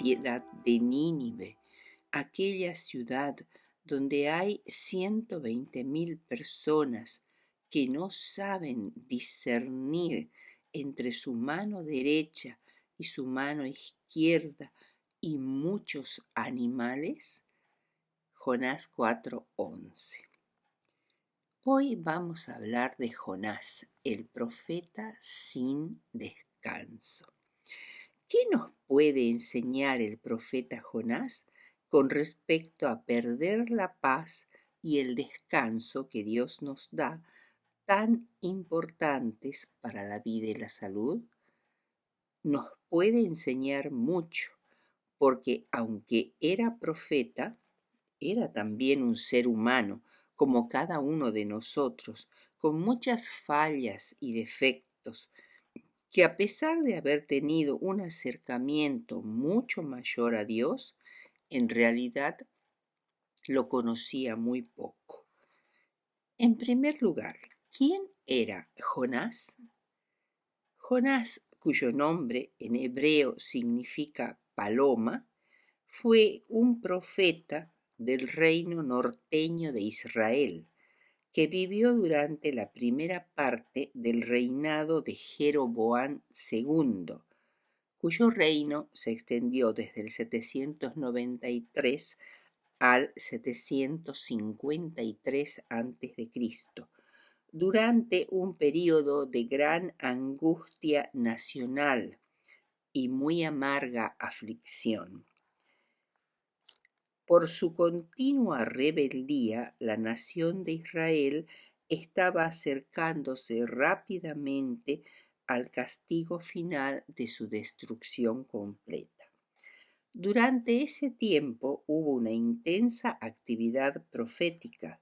piedad de Nínive, aquella ciudad donde hay 120.000 personas que no saben discernir entre su mano derecha y su mano izquierda y muchos animales? Jonás 4:11. Hoy vamos a hablar de Jonás, el profeta sin descanso. ¿Qué nos puede enseñar el profeta Jonás con respecto a perder la paz y el descanso que Dios nos da, tan importantes para la vida y la salud? Nos puede enseñar mucho, porque aunque era profeta, era también un ser humano, como cada uno de nosotros, con muchas fallas y defectos, que a pesar de haber tenido un acercamiento mucho mayor a Dios, en realidad lo conocía muy poco. En primer lugar, ¿quién era Jonás? Jonás, cuyo nombre en hebreo significa paloma, fue un profeta del reino norteño de Israel, que vivió durante la primera parte del reinado de Jeroboam II, cuyo reino se extendió desde el 793 al 753 a.C., durante un período de gran angustia nacional y muy amarga aflicción. Por su continua rebeldía, la nación de Israel estaba acercándose rápidamente al castigo final de su destrucción completa. Durante ese tiempo hubo una intensa actividad profética.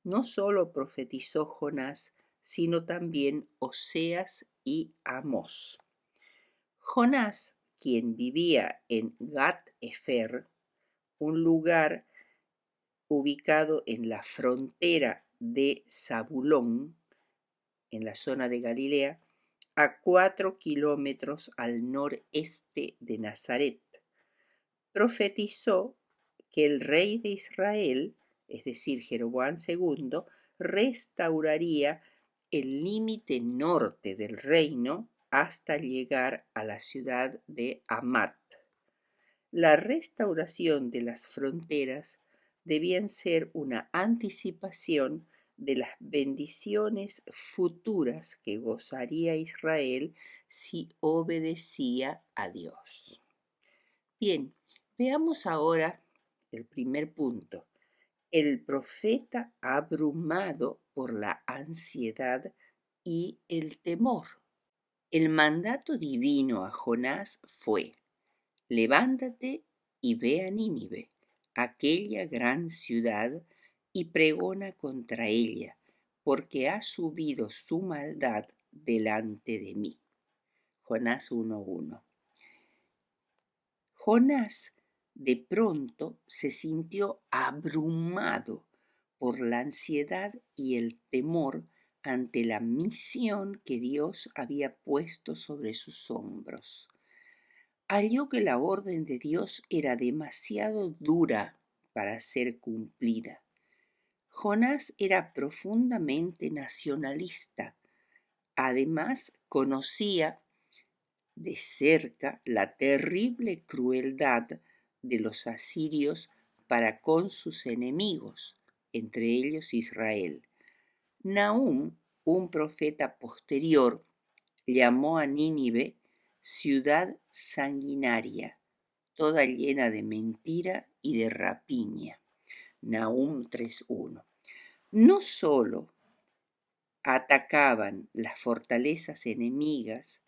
No solo profetizó Jonás, sino también Oseas y Amós. Jonás, quien vivía en Gat-Efer, un lugar ubicado en la frontera de Zabulón, en la zona de Galilea, a 4 kilómetros al noreste de Nazaret, profetizó que el rey de Israel, es decir, Jeroboam II, restauraría el límite norte del reino hasta llegar a la ciudad de Hamat. La restauración de las fronteras debían ser una anticipación de las bendiciones futuras que gozaría Israel si obedecía a Dios. Bien, veamos ahora el primer punto. El profeta abrumado por la ansiedad y el temor. El mandato divino a Jonás fue: levántate y ve a Nínive, aquella gran ciudad, y pregona contra ella, porque ha subido su maldad delante de mí. Jonás 1:1. Jonás de pronto se sintió abrumado por la ansiedad y el temor ante la misión que Dios había puesto sobre sus hombros. Halló que la orden de Dios era demasiado dura para ser cumplida. Jonás era profundamente nacionalista. Además, conocía de cerca la terrible crueldad de los asirios para con sus enemigos, entre ellos Israel. Nahum, un profeta posterior, llamó a Nínive ciudad sanguinaria, toda llena de mentira y de rapiña. Nahum 3:1. No solo atacaban las fortalezas enemigas,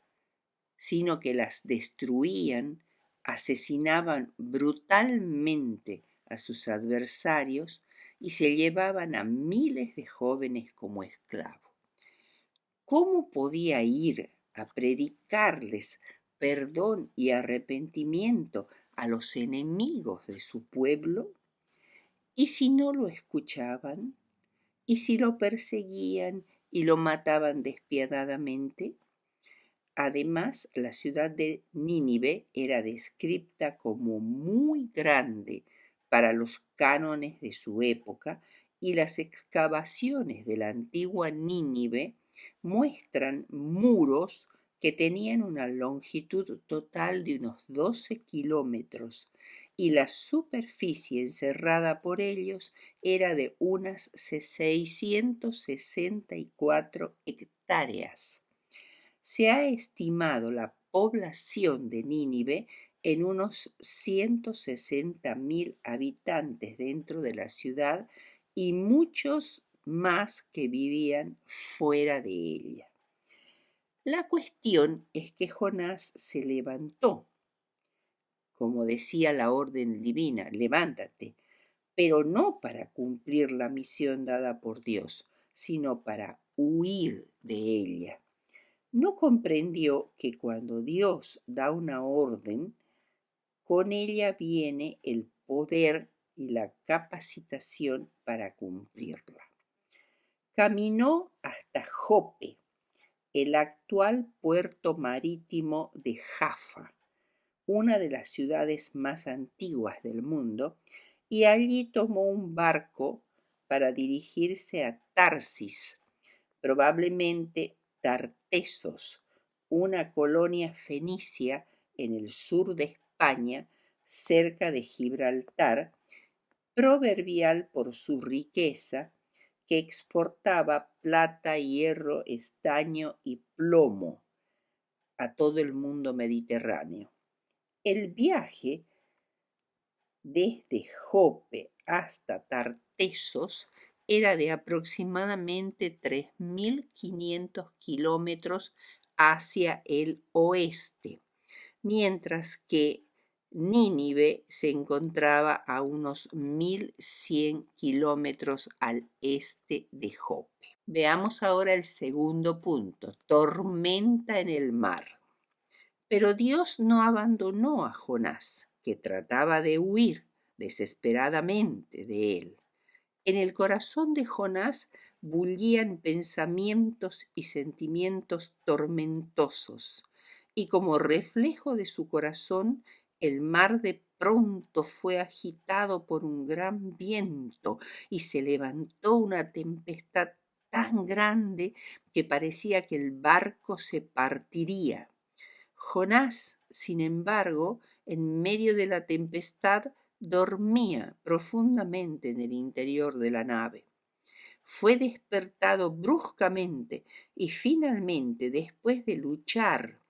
sino que las destruían, asesinaban brutalmente a sus adversarios y se llevaban a miles de jóvenes como esclavos. ¿Cómo podía ir a predicarles perdón y arrepentimiento a los enemigos de su pueblo? ¿Y si no lo escuchaban? ¿Y si lo perseguían y lo mataban despiadadamente? Además, la ciudad de Nínive era descrita como muy grande para los cánones de su época y las excavaciones de la antigua Nínive muestran muros que tenían una longitud total de unos 12 kilómetros y la superficie encerrada por ellos era de unas 664 hectáreas. Se ha estimado la población de Nínive en unos 160.000 habitantes dentro de la ciudad y muchos más que vivían fuera de ella. La cuestión es que Jonás se levantó, como decía la orden divina, levántate, pero no para cumplir la misión dada por Dios, sino para huir de ella. No comprendió que cuando Dios da una orden, con ella viene el poder y la capacitación para cumplirla. Caminó hasta Jope, el actual puerto marítimo de Jaffa, una de las ciudades más antiguas del mundo, y allí tomó un barco para dirigirse a Tarsis, probablemente Tartesos, una colonia fenicia en el sur de España, cerca de Gibraltar, proverbial por su riqueza, que exportaba plata, hierro, estaño y plomo a todo el mundo mediterráneo. El viaje desde Jope hasta Tartesos era de aproximadamente 3.500 kilómetros hacia el oeste, mientras que Nínive se encontraba a unos 1.100 kilómetros al este de Jope. Veamos ahora el segundo punto, tormenta en el mar. Pero Dios no abandonó a Jonás, que trataba de huir desesperadamente de él. En el corazón de Jonás bullían pensamientos y sentimientos tormentosos, y como reflejo de su corazón, el mar de pronto fue agitado por un gran viento y se levantó una tempestad tan grande que parecía que el barco se partiría. Jonás, sin embargo, en medio de la tempestad, dormía profundamente en el interior de la nave. Fue despertado bruscamente y finalmente, después de luchar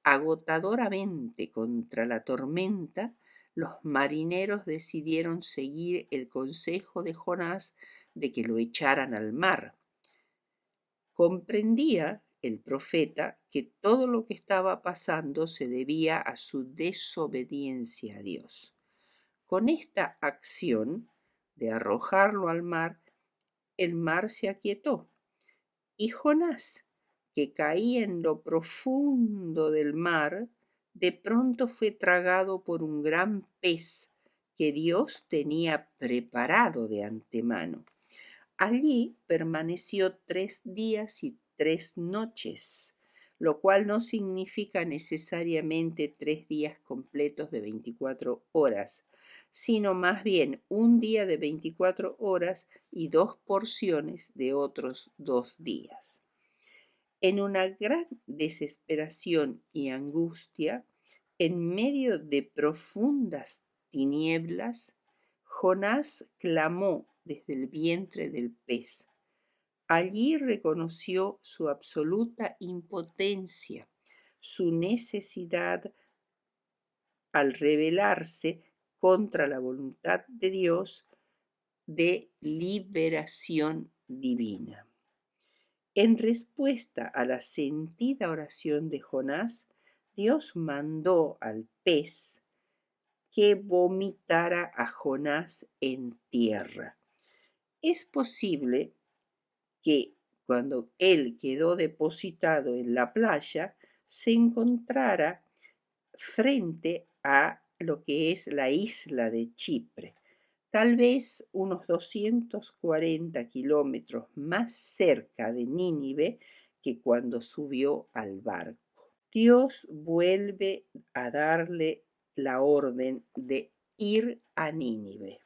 agotadoramente contra la tormenta, los marineros decidieron seguir el consejo de Jonás de que lo echaran al mar. Comprendía el profeta que todo lo que estaba pasando se debía a su desobediencia a Dios. Con esta acción de arrojarlo al mar, el mar se aquietó y Jonás, que caía en lo profundo del mar, de pronto fue tragado por un gran pez que Dios tenía preparado de antemano. Allí permaneció 3 días y 3 noches, lo cual no significa necesariamente 3 días completos de 24 horas, sino más bien un día de 24 horas y 2 porciones de otros 2 días. En una gran desesperación y angustia, en medio de profundas tinieblas, Jonás clamó desde el vientre del pez. Allí reconoció su absoluta impotencia, su necesidad al rebelarse contra la voluntad de Dios de liberación divina. En respuesta a la sentida oración de Jonás, Dios mandó al pez que vomitara a Jonás en tierra. Es posible que cuando él quedó depositado en la playa, se encontrara frente a lo que es la isla de Chipre, tal vez unos 240 kilómetros más cerca de Nínive que cuando subió al barco. Dios vuelve a darle la orden de ir a Nínive.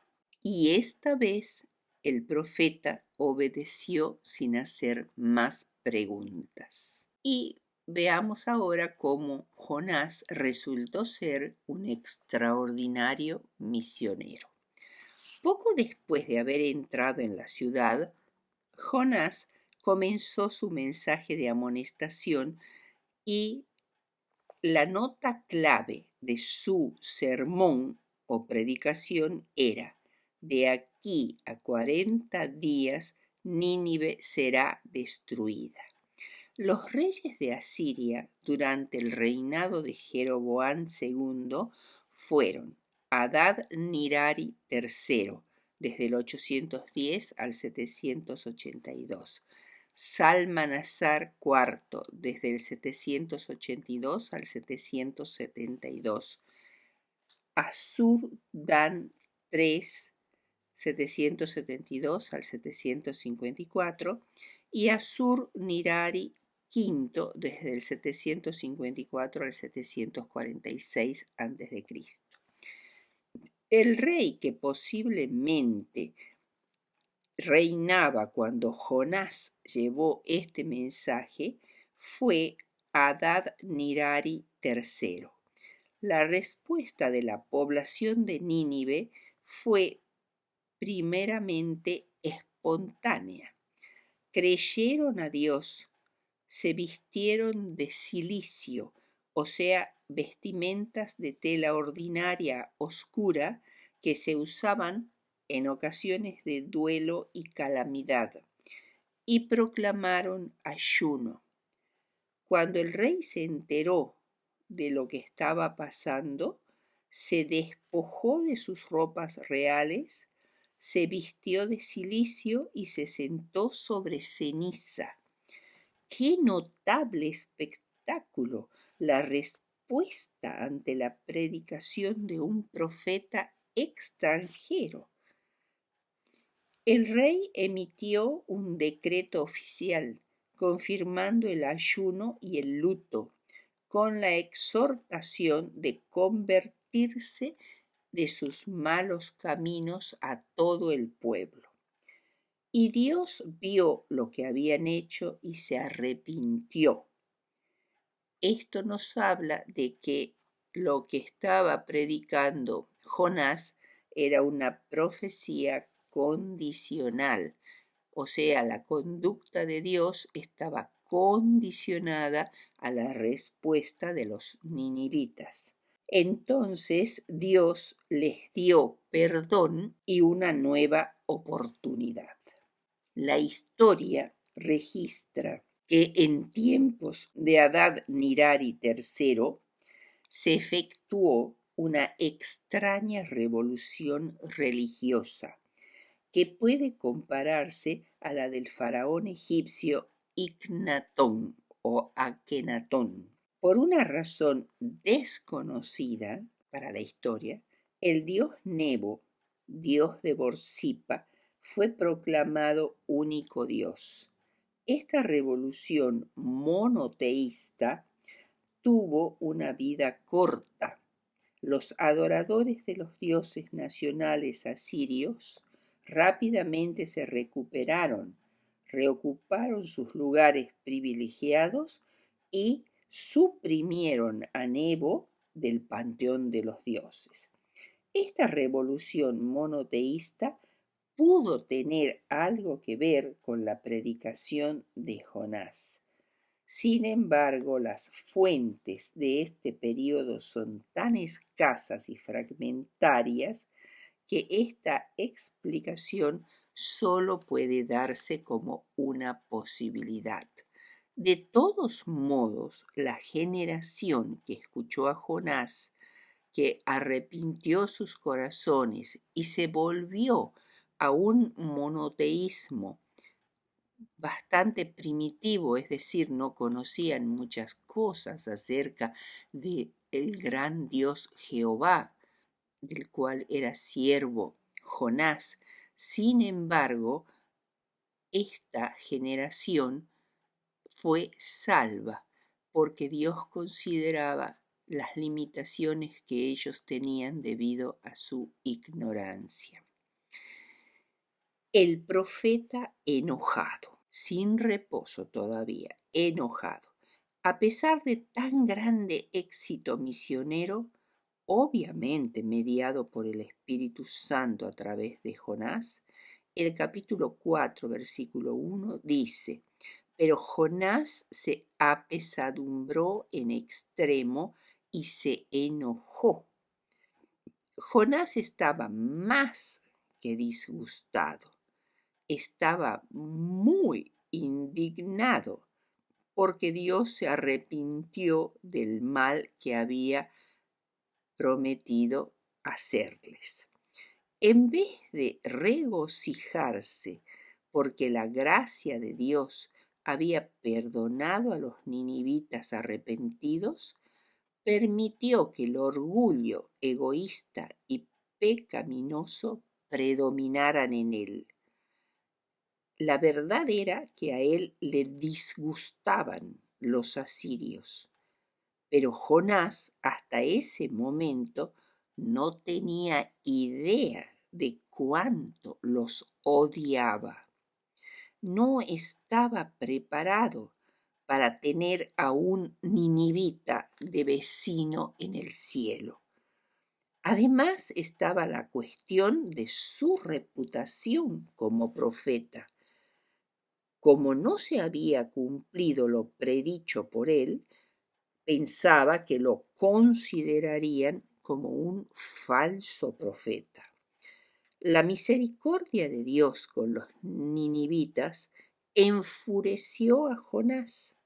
Y esta vez el profeta obedeció sin hacer más preguntas. Y veamos ahora cómo Jonás resultó ser un extraordinario misionero. Poco después de haber entrado en la ciudad, Jonás comenzó su mensaje de amonestación y la nota clave de su sermón o predicación era: de aquí a 40 días Nínive será destruida. Los reyes de Asiria durante el reinado de Jeroboam II fueron Adad-Nirari III, desde el 810 al 782, Salmanasar IV, desde el 782 al 772, Asur-Dan III, 772 al 754, y Asur-Nirari V, desde el 754 al 746 a.C. El rey que posiblemente reinaba cuando Jonás llevó este mensaje fue Adad-Nirari III. La respuesta de la población de Nínive fue primeramente espontánea. Creyeron a Dios, se vistieron de cilicio, o sea, vestimentas de tela ordinaria oscura que se usaban en ocasiones de duelo y calamidad, y proclamaron ayuno. Cuando el rey se enteró de lo que estaba pasando, se despojó de sus ropas reales, se vistió de cilicio y se sentó sobre ceniza. ¡Qué notable espectáculo! La respuesta ante la predicación de un profeta extranjero. El rey emitió un decreto oficial confirmando el ayuno y el luto, con la exhortación de convertirse de sus malos caminos a todo el pueblo. Y Dios vio lo que habían hecho y se arrepintió. Esto nos habla de que lo que estaba predicando Jonás era una profecía condicional, o sea, la conducta de Dios estaba condicionada a la respuesta de los ninivitas. Entonces Dios les dio perdón y una nueva oportunidad. La historia registra que en tiempos de Adad-Nirari III se efectuó una extraña revolución religiosa que puede compararse a la del faraón egipcio Ignatón o Akenatón. Por una razón desconocida para la historia, el dios Nebo, dios de Borsipa, fue proclamado único dios. Esta revolución monoteísta tuvo una vida corta. Los adoradores de los dioses nacionales asirios rápidamente se recuperaron, reocuparon sus lugares privilegiados y suprimieron a Nebo del panteón de los dioses. Esta revolución monoteísta pudo tener algo que ver con la predicación de Jonás. Sin embargo, las fuentes de este periodo son tan escasas y fragmentarias que esta explicación solo puede darse como una posibilidad. De todos modos, la generación que escuchó a Jonás, que arrepintió sus corazones y se volvió a un monoteísmo bastante primitivo, es decir, no conocían muchas cosas acerca de el gran Dios Jehová, del cual era siervo Jonás. Sin embargo, esta generación fue salva porque Dios consideraba las limitaciones que ellos tenían debido a su ignorancia. El profeta enojado, sin reposo todavía, enojado. A pesar de tan grande éxito misionero, obviamente mediado por el Espíritu Santo a través de Jonás, el capítulo 4, versículo 1 dice: pero Jonás se apesadumbró en extremo y se enojó. Jonás estaba más que disgustado, estaba muy indignado porque Dios se arrepintió del mal que había prometido hacerles. En vez de regocijarse porque la gracia de Dios había perdonado a los ninivitas arrepentidos, permitió que el orgullo egoísta y pecaminoso predominaran en él. La verdad era que a él le disgustaban los asirios, pero Jonás hasta ese momento no tenía idea de cuánto los odiaba. No estaba preparado para tener a un ninivita de vecino en el cielo. Además estaba la cuestión de su reputación como profeta. Como no se había cumplido lo predicho por él, pensaba que lo considerarían como un falso profeta. La misericordia de Dios con los ninivitas enfureció a Jonás,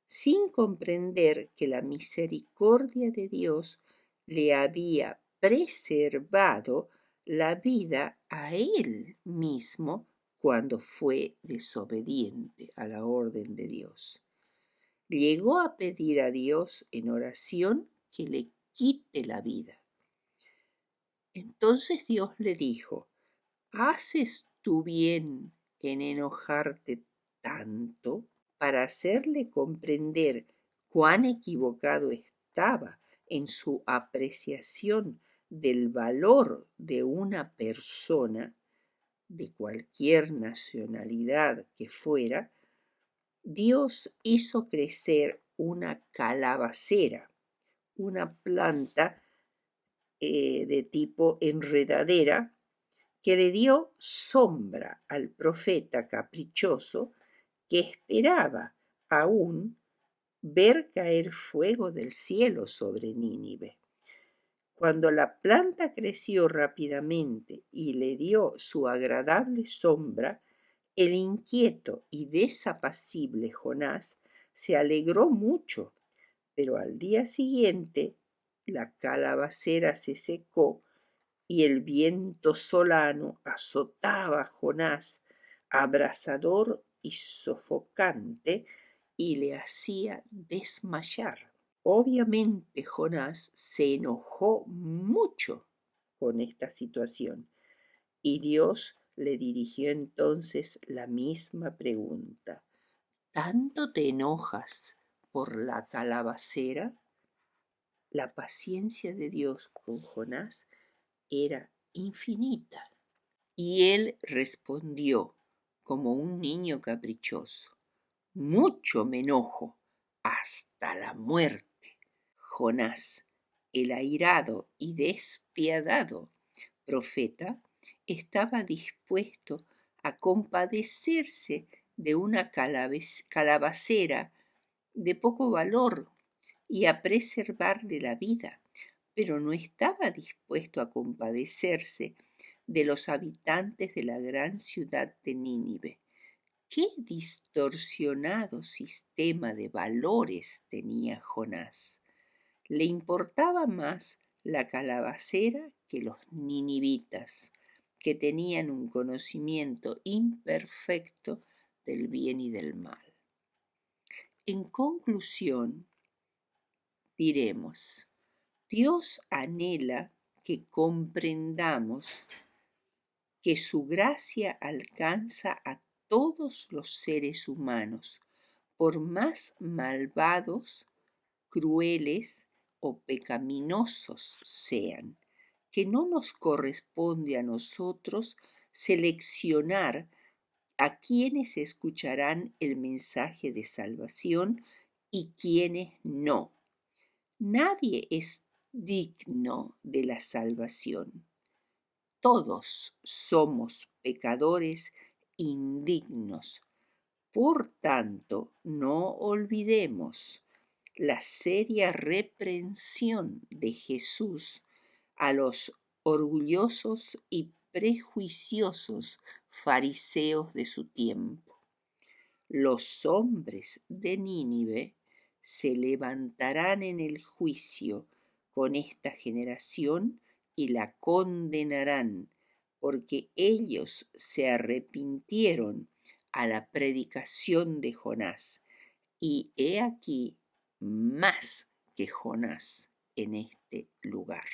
sin comprender que la misericordia de Dios le había preservado la vida a él mismo cuando fue desobediente a la orden de Dios. Llegó a pedir a Dios en oración que le quite la vida. Entonces Dios le dijo: ¿haces tú bien en enojarte tanto? Para hacerle comprender cuán equivocado estaba en su apreciación del valor de una persona, de cualquier nacionalidad que fuera, Dios hizo crecer una calabacera, una planta de tipo enredadera, que le dio sombra al profeta caprichoso que esperaba aún ver caer fuego del cielo sobre Nínive. Cuando la planta creció rápidamente y le dio su agradable sombra, el inquieto y desapacible Jonás se alegró mucho, pero al día siguiente la calabacera se secó y el viento solano azotaba a Jonás, abrasador y sofocante, y le hacía desmayar. Obviamente Jonás se enojó mucho con esta situación y Dios le dirigió entonces la misma pregunta: ¿tanto te enojas por la calabacera? La paciencia de Dios con Jonás era infinita. Y él respondió como un niño caprichoso: mucho me enojo, hasta la muerte. Jonás, el airado y despiadado profeta, estaba dispuesto a compadecerse de una calabacera de poco valor y a preservarle la vida, pero no estaba dispuesto a compadecerse de los habitantes de la gran ciudad de Nínive. Qué distorsionado sistema de valores tenía Jonás. Le importaba más la calabacera que los ninivitas, que tenían un conocimiento imperfecto del bien y del mal. En conclusión, diremos: Dios anhela que comprendamos que su gracia alcanza a todos los seres humanos, por más malvados crueles o pecaminosos sean, que no nos corresponde a nosotros seleccionar a quienes escucharán el mensaje de salvación y quienes no. Nadie es digno de la salvación. Todos somos pecadores indignos. Por tanto, no olvidemos la seria reprensión de Jesús a los orgullosos y prejuiciosos fariseos de su tiempo. Los hombres de Nínive se levantarán en el juicio con esta generación y la condenarán, porque ellos se arrepintieron a la predicación de Jonás, y he aquí más que Jonás en este lugar.